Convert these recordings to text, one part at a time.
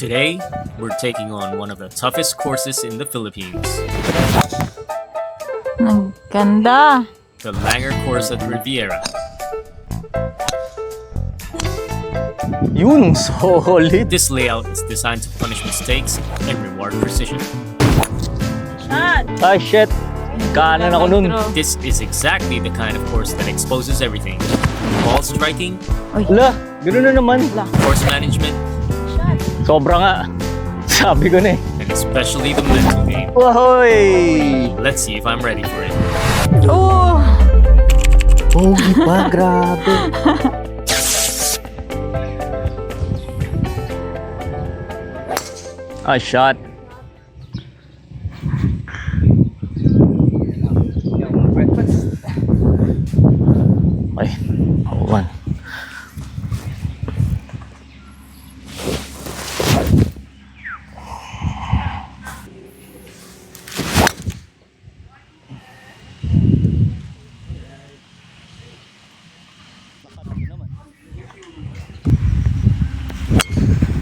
Today, we're taking on one of the toughest courses in the Philippines, Ang ganda. the Langer course at Riviera. Yun, solid. This layout is designed to punish mistakes and reward precision. Ay, shit. Kanan ako nun. This is exactly the kind of course that exposes everything. Ball striking, Wala, gano'n na naman. course management, Sobra nga. Sabi ko na eh. and especially the mental game. Wahoy! Let's see if I'm ready for it. Oh! Pogi pa, grabe. A shot. Ay, awan.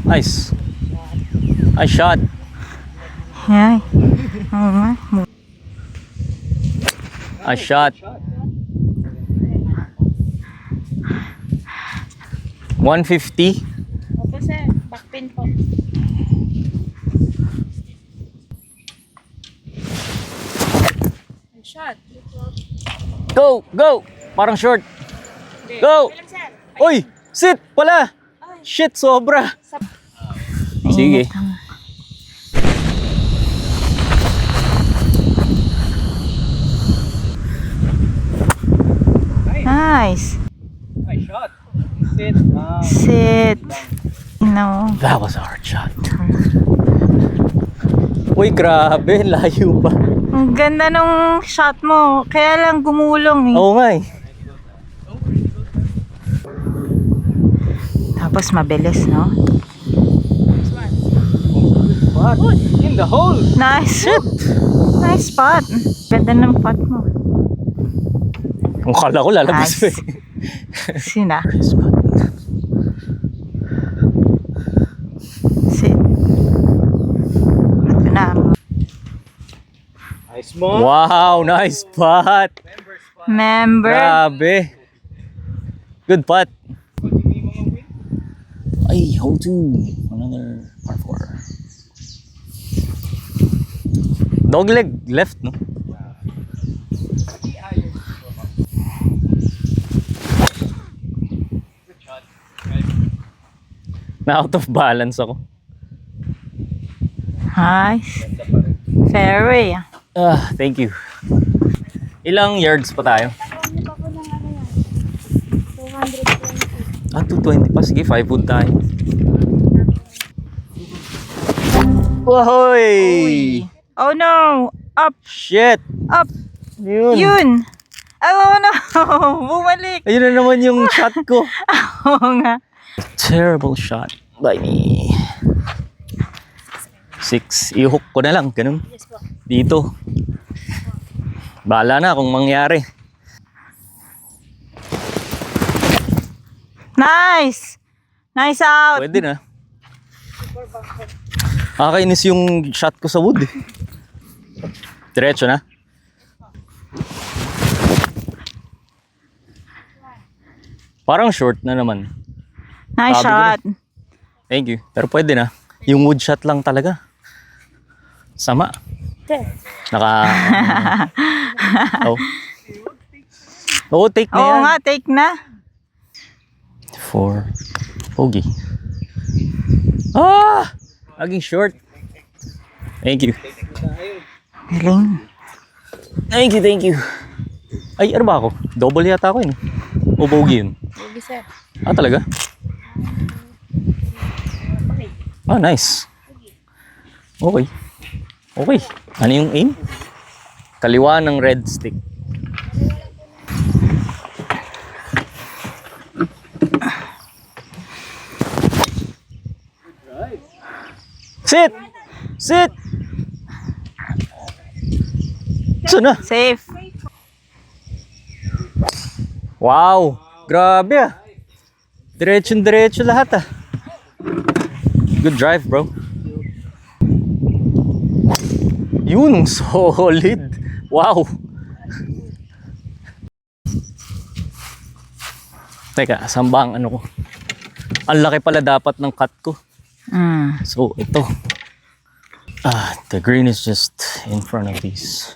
Nice. I shot. Yan. Oo nga. I shot. 150. Opo sir, backpin po. Good shot. Go! Go! Parang short. Go! Walang sir. Uy! Sit! Pala! Shit, sobra. Sige. Nice. I shot. Sit. Sit. No. That was a hard shot. Uy, grabe. Layo pa. Ang ganda nung shot mo. Kaya lang gumulong eh. Oo nga eh. Tapos mabilis, no? What? In the hole. Nice shoot. Nice spot. Ganda ng putt mo. Ang kala ko lalabas pa Nice. eh. Sina. Sit. Ito na. Nice mo. Wow, nice putt. Member. Grabe. Good putt. Ay, hole 2. Another par 4. Dog leg left, no? Na out of balance ako. Nice. Fairway. Ah, thank you. Ilang yards pa tayo? Ano pa po ng ano yan? 220. Ah, 220 pa. Sige, 5 wood tayo. Wahoy! Oh no. Up. Shit! Up. Yun. Yun. Oh no. Bumalik. Ayun na naman yung shot ko. Oo nga. Terrible shot by me. 6. I-hook ko na lang. Ganun. Yes po. Dito. Bahala na kung mangyari. Nice. Nice out. Pwede na. Nakakainis yung shot ko sa wood eh. Diretso na. Parang short na naman. Nice Sabi ko shot. Thank you. Pero pwede na. Yung wood shot lang talaga. Sama. Sir. Naka... oh. Oo, take na Oo yan. nga, take na. 4. Pogi. Ah! Laging short. Thank you. Galing. Thank you, thank you. Ay, ano ba ako? Double yata ako yun. O bogey yun? Sige sir. Ah, talaga? Ah, nice. Okay. Okay. Ano yung aim? Kaliwa ng red stick. Sit! Sit! Saan na? Safe. Wow! Grabe ah! Diretso-diretso lahat ah. Good drive, bro. Yun, solid. Wow. Teka, saan ba ang ano ko? Ang laki pala dapat ng cut ko. So, ito. The green is just in front of these.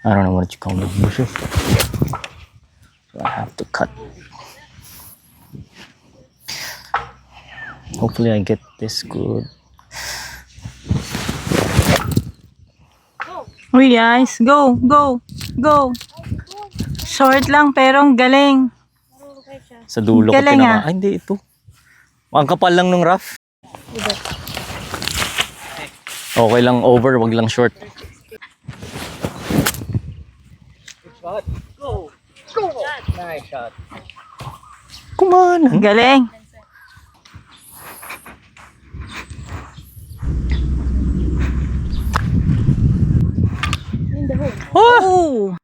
I don't know what you call the bushes. So I have to cut. Hopefully I get this good. Uy guys, go, go, go. Short lang pero ang galing. Sa dulo ko Galing, pinaka. Ay, hindi ito. Ang kapal lang nung rough. Okay lang over, wag lang short. Shot. Go. Go. Nice shot. Come on. Galing. In the hole. Oh!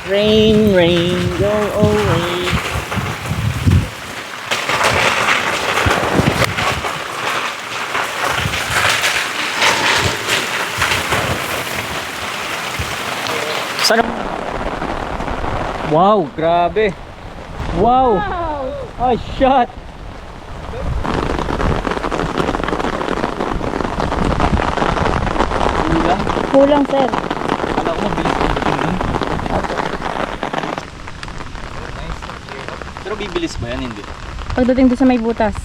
Rain, rain, go away. Sana. Wow, grabe. Wow. Ay, shot. Kulang, sir. Kala ko mabilis ang dating dun. Pero bibilis ba yan? Hindi. Pagdating doon sa may butas.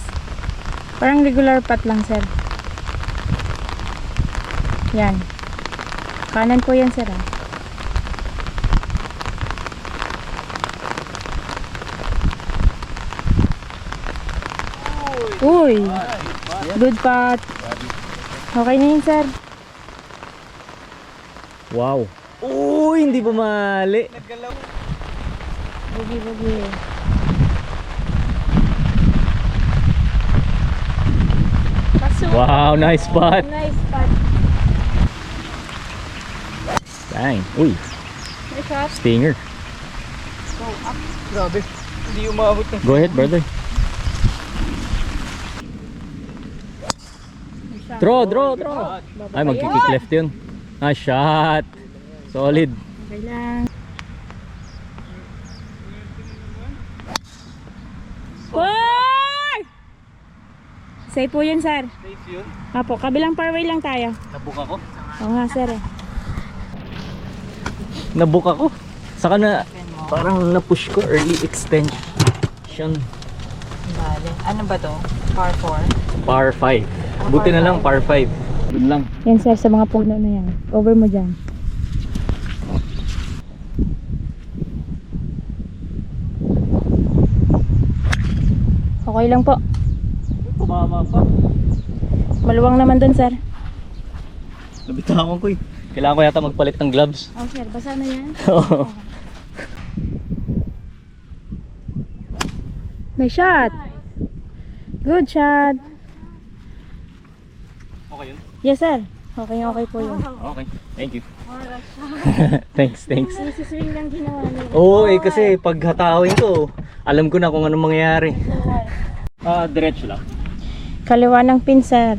Parang regular putt lang, sir. Yan. Kanan po yan, sir. Ah. Uy! Good putt. Okay na yun, sir. Wow. Uy, hindi pa mali. Bugi-bugi. Wow, nice spot. Nice putt. Dang. Uy, Nice shot. stinger. Grabe. Hindi umabot ng Go ahead, brother. Draw, draw, draw. Ay, magkikick left yun. Nice shot. Solid. Okay lang. Hoy! Safe po yun, sir. Safe yun. Apo, kabilang fairway lang tayo. Nabook ako. Oo nga, sir. Eh. Nabook ako. Saka na, parang na-push ko early extension. Bale. Ano ba to? Par 4? Par 5. Buti na lang, par 5. Doon lang. Yan, sir, sa mga puno na yan. Over mo dyan. Okay lang po. Tumama pa. Maluwang naman dun, sir. Nabitawan ko eh. Kailangan ko yata magpalit ng gloves. Oh, sir, basa na yan. Oo. Nice shot. Good shot. Okay yun? Yes, sir. Okay, okay po yun. Okay. Thank you. Thanks. Siswing lang ginawa niya. Oo eh, kasi pag hatawin ko, alam ko na kung anong mangyayari. Diretso lang. Kaliwa ng pin, sir.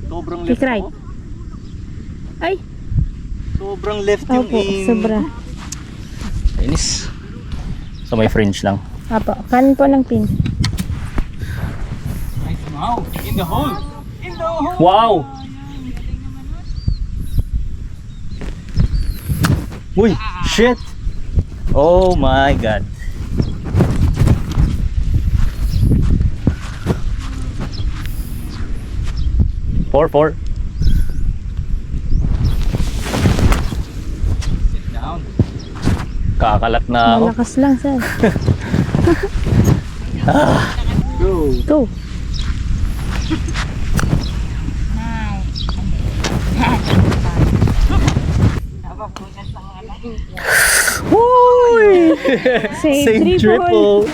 Sobrang Kick left right. ako. Ay, Sobrang left yung opo, aim. sobra. Inis. So may fringe lang. Apo, kanan po ng pin. Nice. Wow! In the hole! In the hole! Wow! Uy! Shit! Oh my God! Four. Sit down. Kakalat na ako. Malakas lang, sir. Go! Go. Uy! Save triple.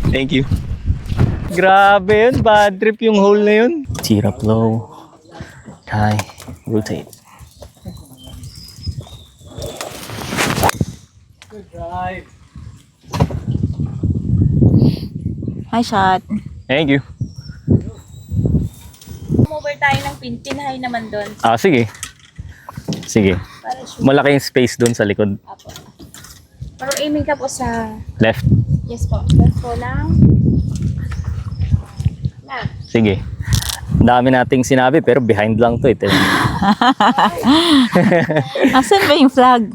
Thank you. Grabe yun. Bad trip yung hole na yun. Tira up low. High. Rotate. Hi, shot. Thank you. Over tayo ng pin-high naman doon. Ah, sige. Sige. Para sure. Malaki yung space doon sa likod. Apo. Pero aiming ka po sa... Left. Yes po. Left po lang. Left. Sige. Ang dami nating sinabi pero behind lang to. Ito. Asan ba yung flag?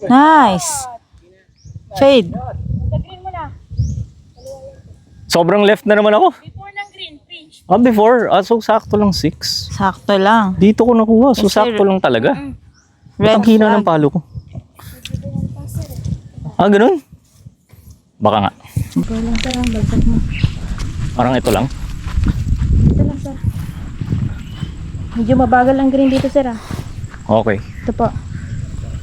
Nice. Fade. Green mo na. Sobrang left na naman ako. Before ng green, pinch. Ah, before. Ah, so sakto lang 6. Sakto lang. Dito ko nakuha. So Yes, sakto sir. lang talaga. Red Ang hina ng flag. palo ko. Ah, ganun? Baka nga. Ito lang sir, ang bagsak mo. Parang ito lang. Ito lang sir. Medyo mabagal ang green dito sir ah. Okay. Ito po.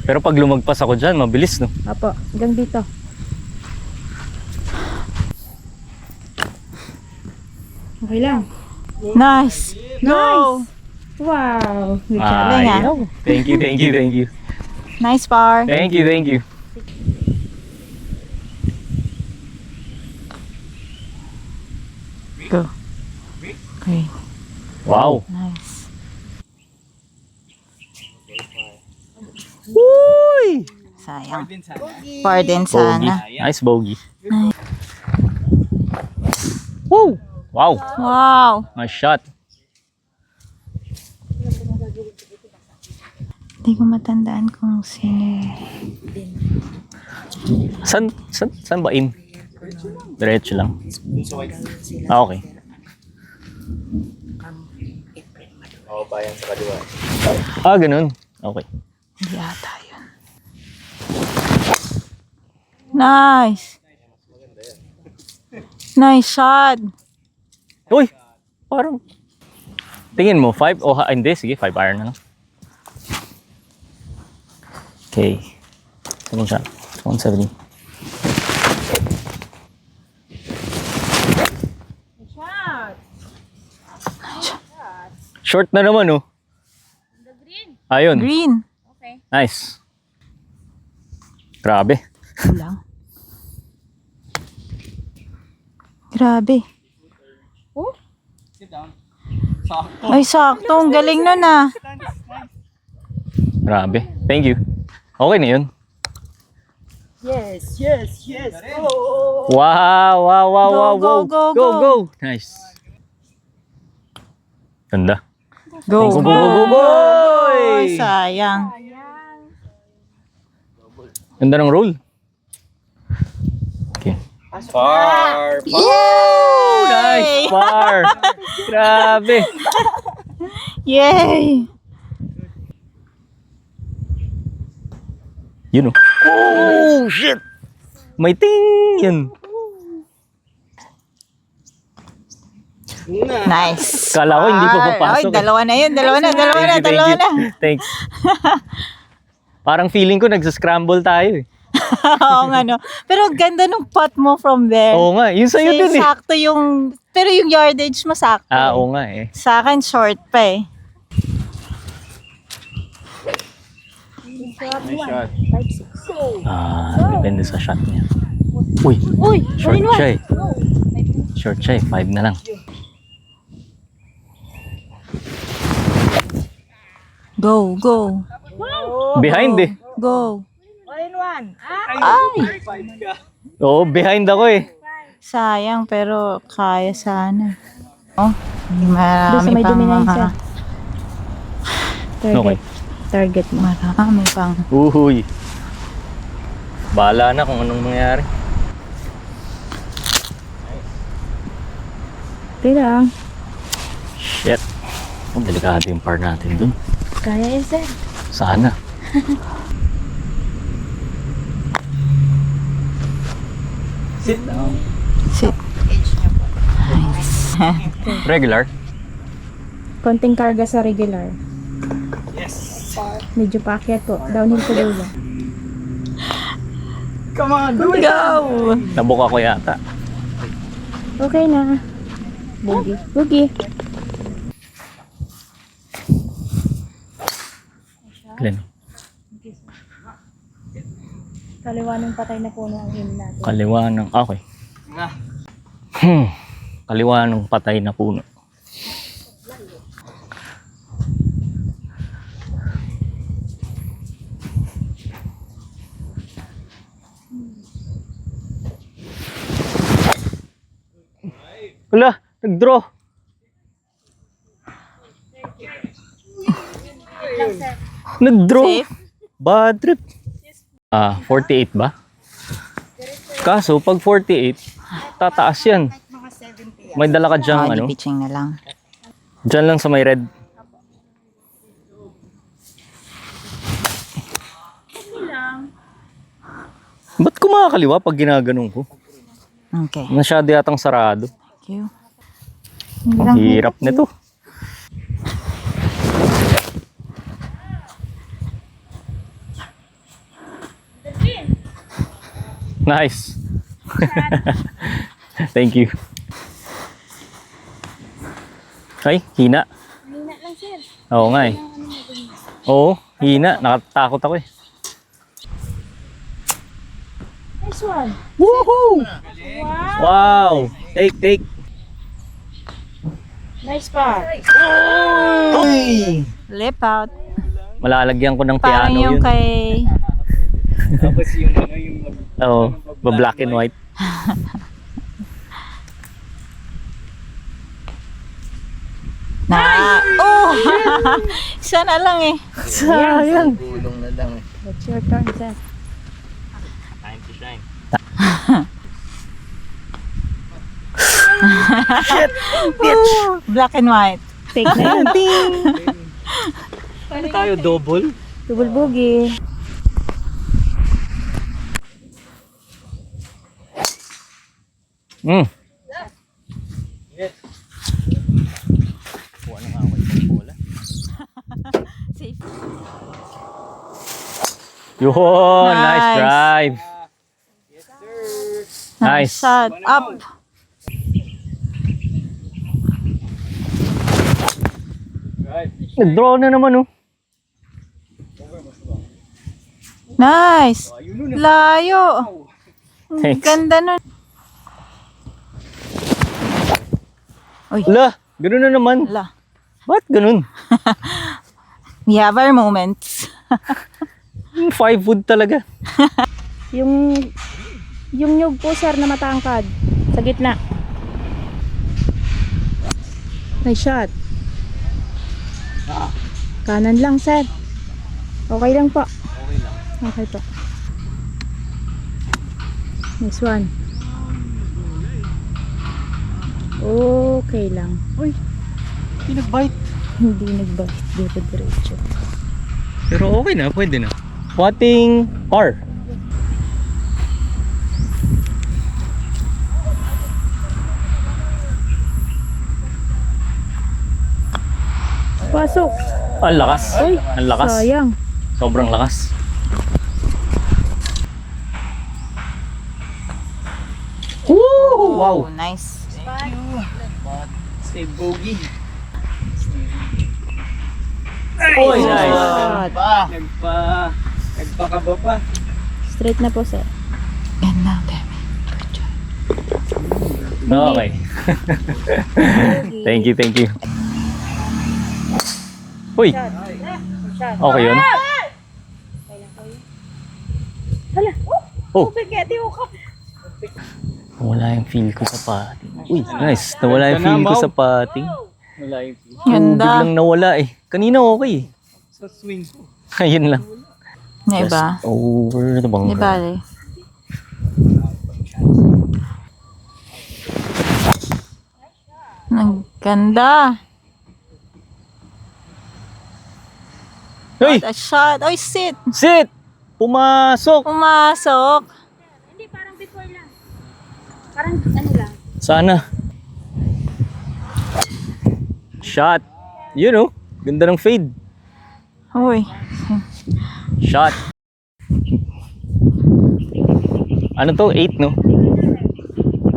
Pero pag lumagpas ako dyan, mabilis, no? Apo, hanggang dito. Okay lang. Nice. Go. Wow. Good job. Galing, ah. Thank you, thank you, thank you. Nice par. Thank you, thank you. Go. Okay. Wow. Nice. Uy! Sayang. Par din Bogey. sana. Nice bogey. Woo! Wow. Wow. Nice shot. Hindi ko matandaan kung sino yun. San ba in? Diretso lang. Ah, okay. Ah, ganun. Okay. Hindi ata yun. Nice. Nice shot. Uy! Parang... Tingin mo, 5? O, hindi. Sige, 5 iron na lang. Okay. Second shot. 170. Short na naman, oh. The green. Ayun. Green. Okay. Nice. Grabe. Kulang. Grabe. Oh? Ay, sakto. Ang galing nun ah. Grabe. Thank you. Okay na yun. Yes, yes, yes. Wow, wow, wow, Go, wow, go, wow. go, Go, go. go. Nice. Ganda. Go. Go, go, go, go. Ay, sayang. Ganda ng roll. Okay. Yay! Nice par. Grabe. Yay! Yun, oh. Oh, shit. May ting. Yun. Nice. Kala ko hindi pa Ay, papasok. dalawa na yun. Dalawa na. Thank you. Thanks. Parang feeling ko nagsascramble tayo eh. Oo nga, no. Pero ganda nung putt mo from there. Oo nga, yun sa'yo Kasi din eh. sakto yung... Pero yung yardage mo sakto. Ah, oo nga eh. Sa akin, short pa eh. Ah, depende sa shot niya. Uy, Uy, short siya eh. Short siya eh, 5 na lang. Go, go. Behind eh. Go. Oo, behind ako eh. Sayang, pero kaya sana. Oh, Doon sa marami may pang dominance, mga... sir. Target. Okay. Target mo. Marami pang... Uhuy. Bahala na kung anong mangyari. Okay lang. Shit. Ang delikado yung par natin dun. Kaya yan sir. Sana. Sit down. Sit. Regular. Konting karga sa regular. Medyo paakyat po. Downhill po dulo. Go! Nabuka ko yata. Okay na. Boogie. Boogie. Glenn, Kaliwa ng patay na puno ang him natin. kaliwa ng... Okay. Kaliwa ng patay na puno. Wala, nag-draw. Nag-draw. Safe? Bad trip. 48 ba? Kaso, pag 48, tataas yan. May dala ka dyang, ano? pitching na lang. Diyan lang sa may red. Ba't kumakaliwa pag ginaganon ko? Okay. Masyado yatang sarado. Thank you. Hirap nito. Nice. Thank you. Ay, hina. Hina lang, sir. Oo nga eh. Oo, hina. Nakatakot ako eh. Nice one. Woohoo! Wow! Take. Nice spot. Uy! Lip out. Malalagyan ko ng Parang piano yung yun. kay... Oo, black and white. Na! Oh! Isa na lang eh. Sayang. It's your turn, sir. Time to shine. Woo! Black and white. Take na yun. Ano tayo, double? Double boogie. Mm. Kuha na nga ako yung bola. Safe. Yun, nice Nice. drive. Nice. Shot up. Nag-draw na naman oh. Nice. Layo. Ang Thanks. ganda nun. Wala, ganun na naman. Ala. Ba't ganun? We have our moments. 5 wood talaga. Yung nyug po, sir, na matangkad. Sa gitna. Nice shot. Kanan lang, sir. Okay lang po. Okay po. Nice one. Okay lang. Uy, pinag-bite. Hindi nagbalik. Dito diretso. Pero okay na, pwede na. Watting par. Pasok. Ang lakas. Uy, Ang lakas. sayang. Sobrang lakas. Woo! Wow! Oh, nice. Stay bogey. Oh, nice. Shot. Nagpakaba pa. Straight na po, sir. Ganda, Demi. Good job. Okay. Thank you. Uy! Okay yun? Hala. Oh! Bigeti ko. Nawala yung feel ko sa pating. Uy, nice. Nawala yung feel ko sa pating. Ganda. Biglang nawala eh. Kanina okay eh. Sa swing ko. Ayun lang. Yung iba. Just over the Di bunker. bale. Ang ganda. Hey! What a shot. Oy, sit. Sit! Pumasok! Pumasok. Hindi, parang before lang. Parang ano lang. Sana. Shot. You know, ganda ng fade. Hoy. Shot. Ano to? 8, no?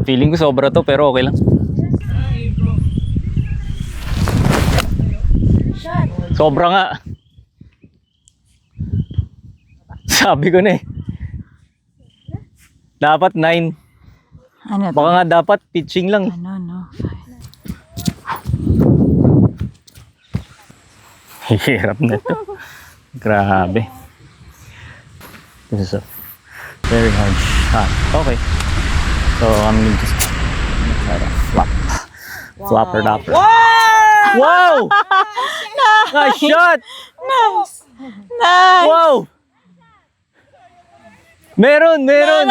Feeling ko sobra to, pero okay lang. Sobra nga. Sabi ko na eh. Dapat 9. Ano to? Baka nga dapat pitching lang. Ano, no? Hirap na to. Grabe. This is a very hard shot. Okay. So I'm gonna just try to flop. Flopper dopper. Wow! Nice shot! Nice! Nice! Wow! Meron! Meron!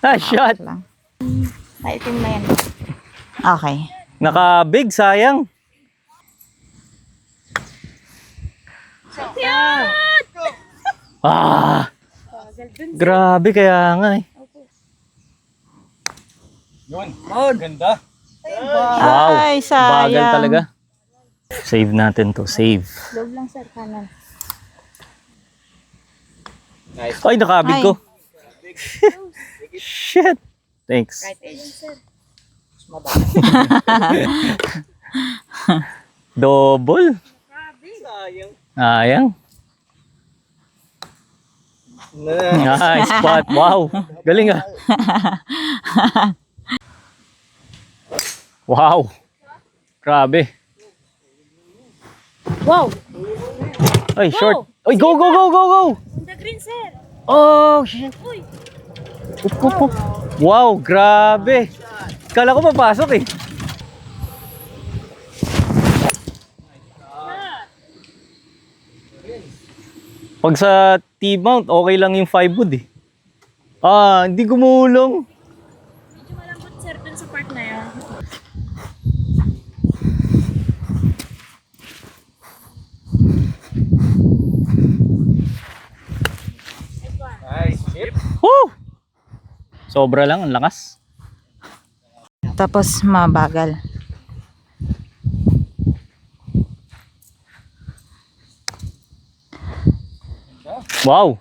Nice shot! lang. Naitim na yan. Okay. Naka-big, sayang. Ah! Grabe, kaya nga eh. Yun. Oh, ganda. Wow! Ay, sayang. Bagal talaga. Save natin to. Save. Loob lang sir, kanan. Nice. Ay, nakabig Ay. ko. Shit. Thanks. Double. Sayang. Ayang. Nice spot. Wow. Galing ah. Wow. Grabe. Wow! Ay, short. Ay, go, go, go, go, go. On the green, sir. Oh, shit. Up, up, up. Wow, grabe. Kala ko papasok eh. Pag sa T-mount, okay lang yung 5 wood eh. Ah, hindi gumulong. Medyo malambot, sir, dun sa part na yun. Nice. Chip. Woo! Sobra lang, ang lakas. Tapos mabagal. Wow!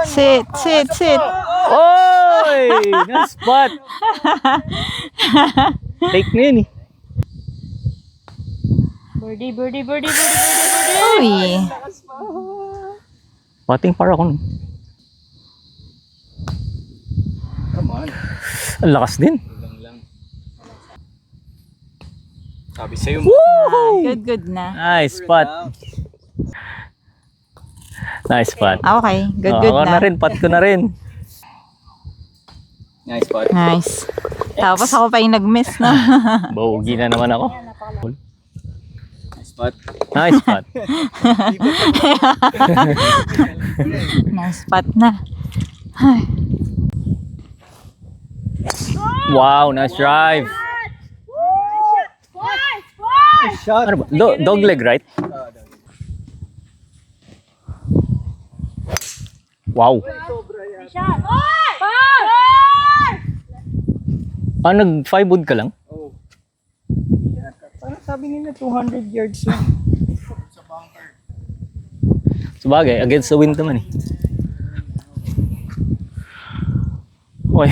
Sit, sit, sit. Oy! Nice spot! Take na yun eh. Birdie, birdie, birdie, birdie, birdie, birdie. Uy. Pating para ako. Come on. Ang lakas din. Lang. Sabi sa'yo mo. Good, good na. Nice spot. Nice spot. Okay, good, Oh, good ako na. na rin, pat ko na rin. Nice spot. Nice. Tapos ako pa yung nag-miss, no? Bogey na naman ako. Nice spot. Nice spot. Nice spot na. Ay. Wow, nice drive. Shot. Ano ba? Dog leg, right? Wow. Ah, nag 5 wood ka lang? Oh. Parang sabi nila 200 yards lang. Sabagay, against the wind naman eh. Uy.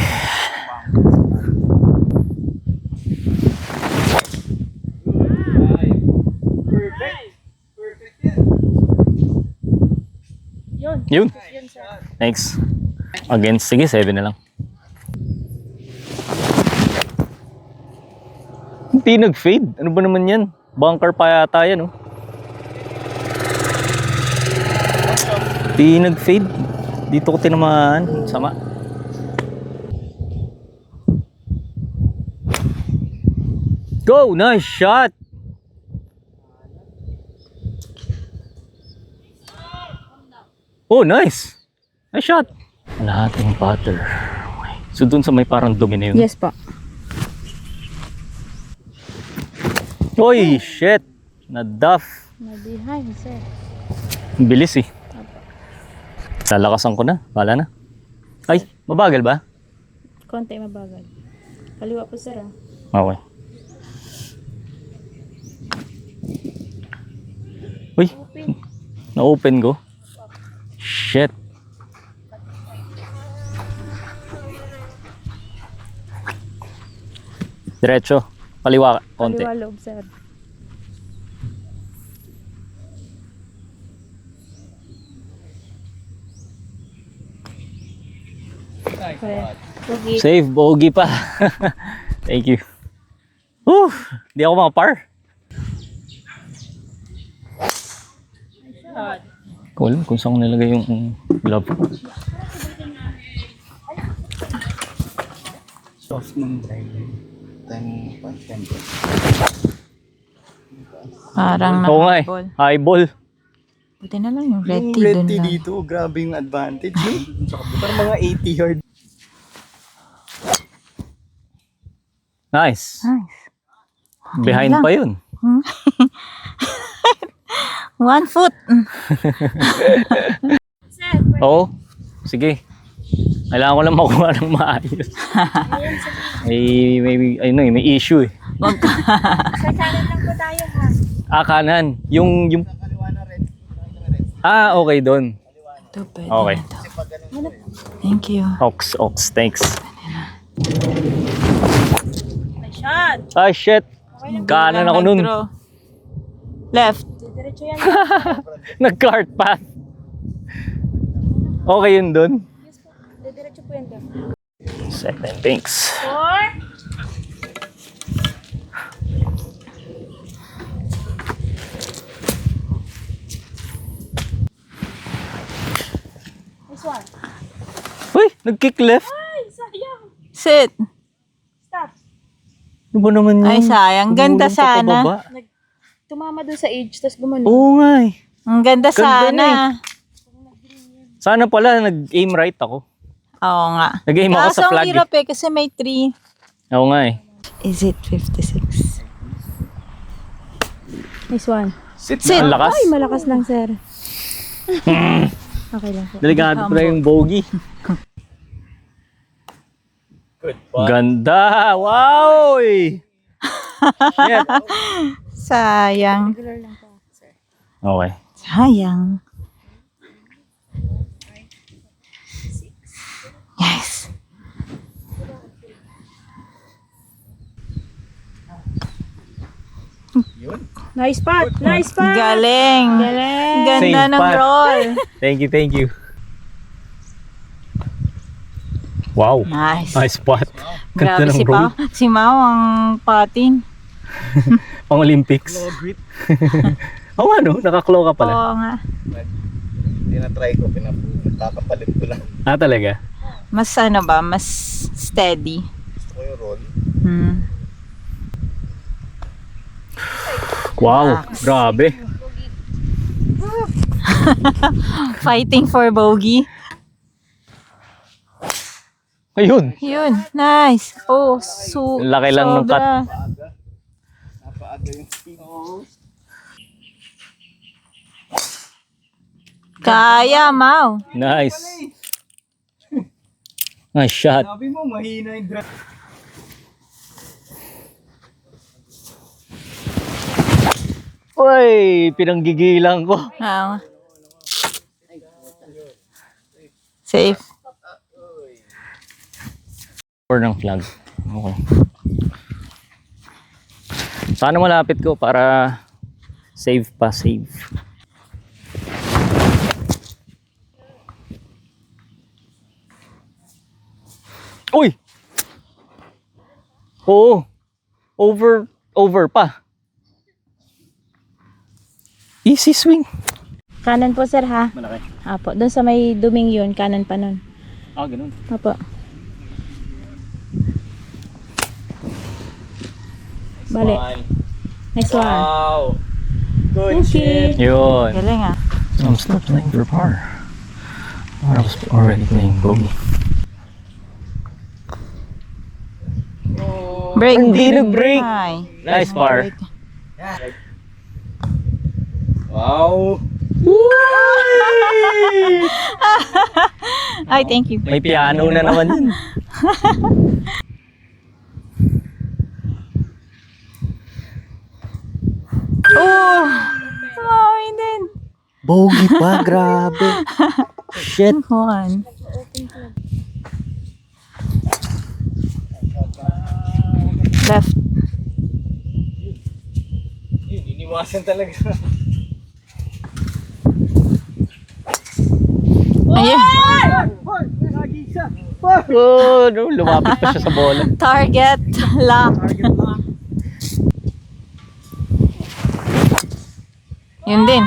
Yun. Thanks. Against, sige, 7 na lang. Hindi nag-fade. Ano ba naman yan? Bunker pa yata yan, oh. Hindi nag-fade. Dito ko tinamaan. Sama. Go! Nice shot! Oh, nice! Nice shot! Lahating putter. Okay. So dun sa may parang dumi na yun. Yes po. Oy, shit! Na-duff. Na-behind, sir. Ang bilis eh. Lalakasan ko na. Bala na. Ay, mabagal ba? Konti mabagal. Kaliwa po sir ah. Okay. Uy, na-open ko. Shit. Diretso. Kaliwa, konti. Kaliwa loob sir. Correct. Okay. Safe, bogey pa. Thank you. Whew, di ako makapar. Cool, kung saan ko nilagay yung glove. Soft ng driver. 10.10. Parang Oo nga eh, na-ball. highball. Buti na lang yung red Yung tea red dun tea lang. dito, grabe yung advantage. Parang mga 80 yard. Nice. Nice. Behind lang. pa yun. 1 foot. Oo, sige. Kailangan ko lang makuha ng maayos. May issue eh. Sa kanan lang po tayo ha. Kanan. Yung... okay doon. Ito, pwede Okay. na to. Thank you. Ox, thanks. Shot! Ah, shit. Kanan ako nun. Nag-draw. Left. Diretso yan. Nag-cart path. Okay yun doon. Diretso po yan sir. Second, thanks. 4. This one. Uy, nag-kick left. Ay, sayang. Sit. Stop. Ano ba naman yun? Ay, sayang. Ganda Tumulong pa sana. pababa. Tumama doon sa age, tapos gumano. Oo nga eh. Ang ganda Ganda sana. Sana pala nag-aim right ako. Oo nga. Nag-aim ako Kaso sa ang flag. hirap eh kasi may 3. Oo nga eh. Is it 56? This one. Sit. Ang lakas. Ay, malakas lang sir. Okay lang po. Delikado pala yung bogey. Good Ganda! Wow! Shit. Sayang. Regular lang po sir. Okay. Sayang. Yes. Nice spot! Nice spot! Galing. Galing! Ganda Safe ng putt. roll. Thank you. Wow. Nice. Nice spot. Grabe Ganda ng si roll. Pao. Si Mau ang pating. Pang Olympics. Oo nga no, naka-claw ka pala. Oo nga. Tinatry ko, nakakapalit ko lang. Ah, talaga? Mas ano ba? Mas steady. Gusto ko yung roll. Wow, grabe. Fighting for bogey. Ayun. Yun. Nice. Oh, Laki lang ng cut. sobra. Napaaga yung speed. Kaya, Mau. Nice. Nice shot. Sabi mo, mahina yung drive. Uy, pinanggigilan ko. Ah. Safe. Or ng flag. Okay. Sana malapit ko para save pa, save. Uy! Oo. Over pa. Easy swing. Kanan po sir ha. Malaki. Apo, doon sa may duming yun, kanan pa nun. Ah, ganun. Apo. Bali. Nice one. Wow! Good Thank shit! Yun. Galing ah. I'm still playing for par. I was already playing bogey. Break. Hindi nag-break. Ay. Nice par. Wow! Ay, thank you. May piano na naman yun. Bogey pa, grabe. Shit. Juan. Left. Yun, iniwasan talaga. Ayun. Lagi isa. Oh, no, lumapit pa siya sa bola. Target lock. Yun din.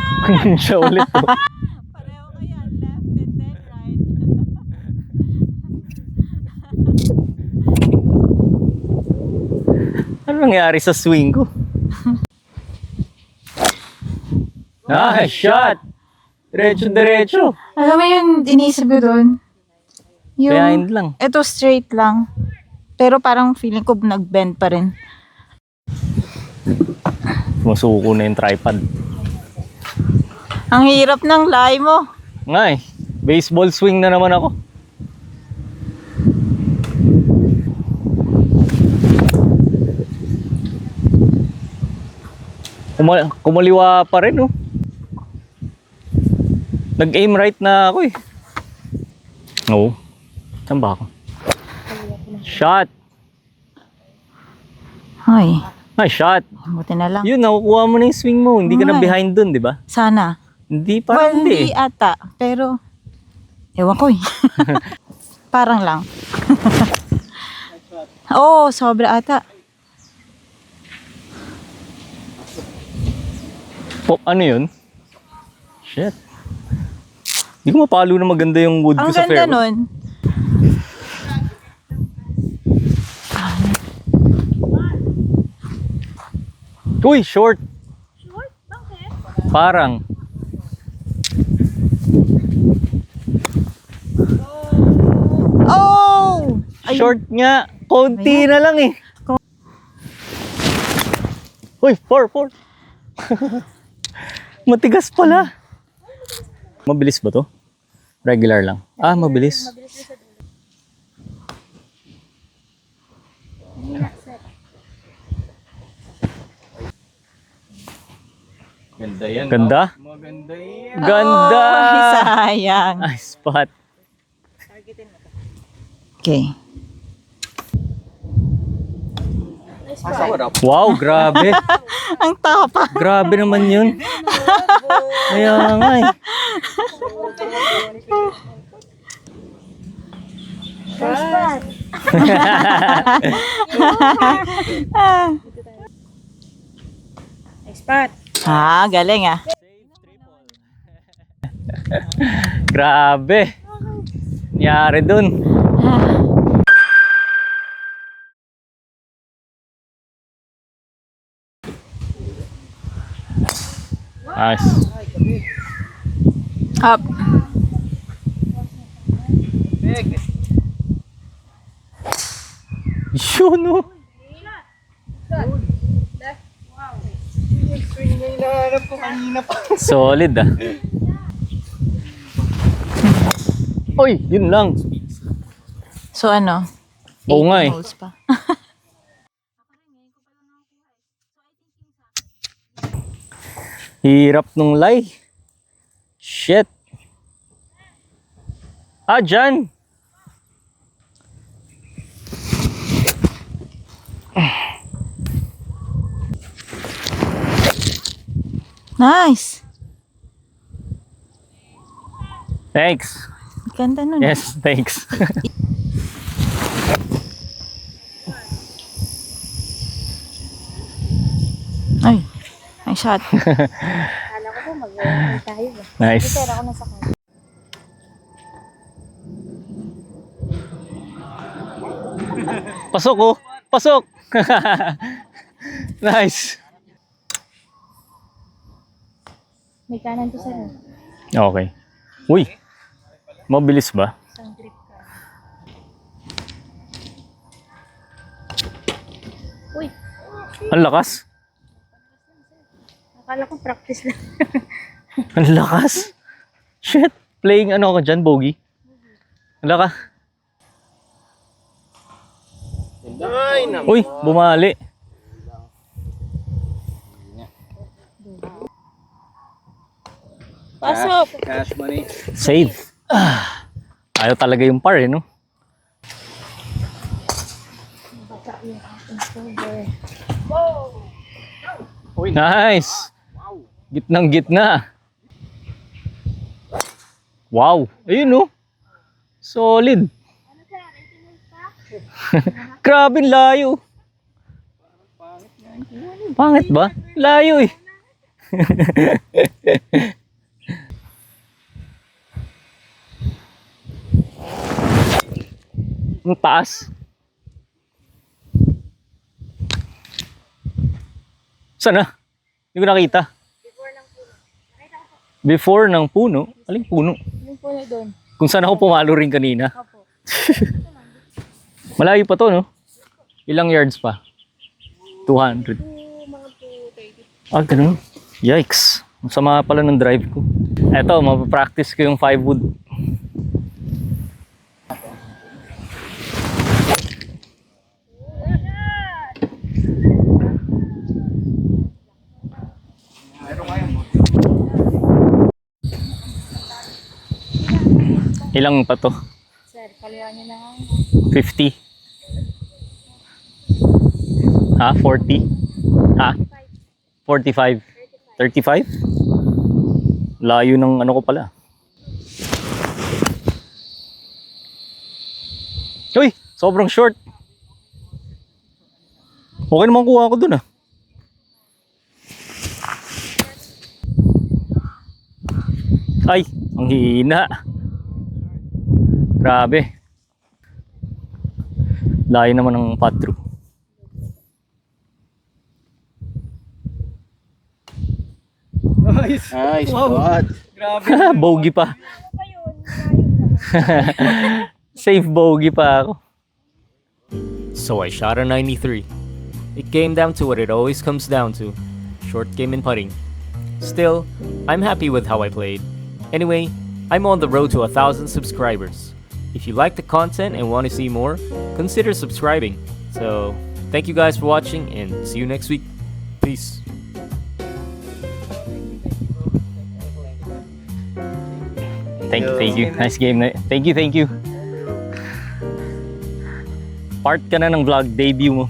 Siya ulit to. Pareho kaya, left and then right. Ano nangyari sa swing ko? Nice shot! Diretso-diretso. Alam mo yun, inisip ko doon. Behind lang. Ito straight lang. Pero parang feeling ko nag-bend pa rin. Masuko na yung tripod. Ang hirap ng lie mo. Ngay, baseball swing na naman ako. Kumaliwa pa rin, oh. Nag-aim right na ako, eh. Oo. Saan ba ako? Shot! Ay, Ay, shot! buti na lang. Yun, nakukuha mo na yung swing mo. Hindi ka na Ay. behind dun, di ba? Sana. Hindi, Well, parang hindi. hindi ata. Pero, ewan ko eh. Parang lang. Oo, sobra ata. Oh, ano yun? Shit. Hindi ko mapalo na maganda yung wood ko Ang sa ganda fairway. nun. Uy, short. Short? Bakit? Parang. Oh! Ay, Short nga. Konti na lang eh. Uy, 4. Matigas pala. Mabilis ba to? Regular lang. Ah, mabilis. Ganda yan. Ganda? Maganda yan. Ganda! Ay, sayang. Nice spot. Okay. Wow, grabe. Ang tapa. Grabe naman yun. Kaya nga eh. Ah, galing ah. Grabe. Nangyari dun. Nice. Up. Yun oh. Swing na hinahanap ko kanina pa. Solid ah. Uy, yun lang. So ano? Oo nga 18 eh. holes pa. Hirap nung lie. Shit. Ah, dyan. Nice. Thanks. Ganda nun. Yes, thanks. Ay, nice shot. Kala ko po mag-iwalay tayo ba? Nice. Pero ako nasa kanya. Pasok oh. Pasok. Nice. May kanan to sir. Okay. Uy. Mabilis ba? Isang grip ka. Uy, Ang lakas. akala ko practice lang. Ang lakas. Shit. Playing ano ka dyan, Bogey? Wala ka. Ay, naman. Uy, bumali. Pasok. Cash money. Save. Ayaw talaga yung par, eh, no? Nice! Gitnang gitna. Wow! Ayun, no? Solid. Grabe, layo. Pangit ba? Layo, eh. Ang taas. Saan na? Hindi ko nakita. Before ng puno? Aling puno? Yung puno doon. Kung saan ako pumalo rin kanina. Malayo pa to, no? Ilang yards pa? 200. Ah, ganun. Yikes. Ang sama pala ng drive ko. Eto, mapapractice ko yung 5 wood. Ilang pa to? Sir, kalihan niyo na nga. 50? Ha? 40? Ha? 45? 35? Layo ng ano ko pala. Uy! Sobrang short. Okay naman kuha ko dun, ah. Ay! Ang hina. Grabe. Layo naman ng putt through. Nice. Nice. Wow. Grabe. Bogey pa. Safe bogey pa ako. So I shot a 93. It came down to what it always comes down to. Short game and putting. Still, I'm happy with how I played. Anyway, I'm on the road to 1,000 subscribers. If you like the content and want to see more, consider subscribing. So, thank you guys for watching and see you next week. Peace. Thank you. Nice game. Thank you. Part ka na ng vlog debut mo.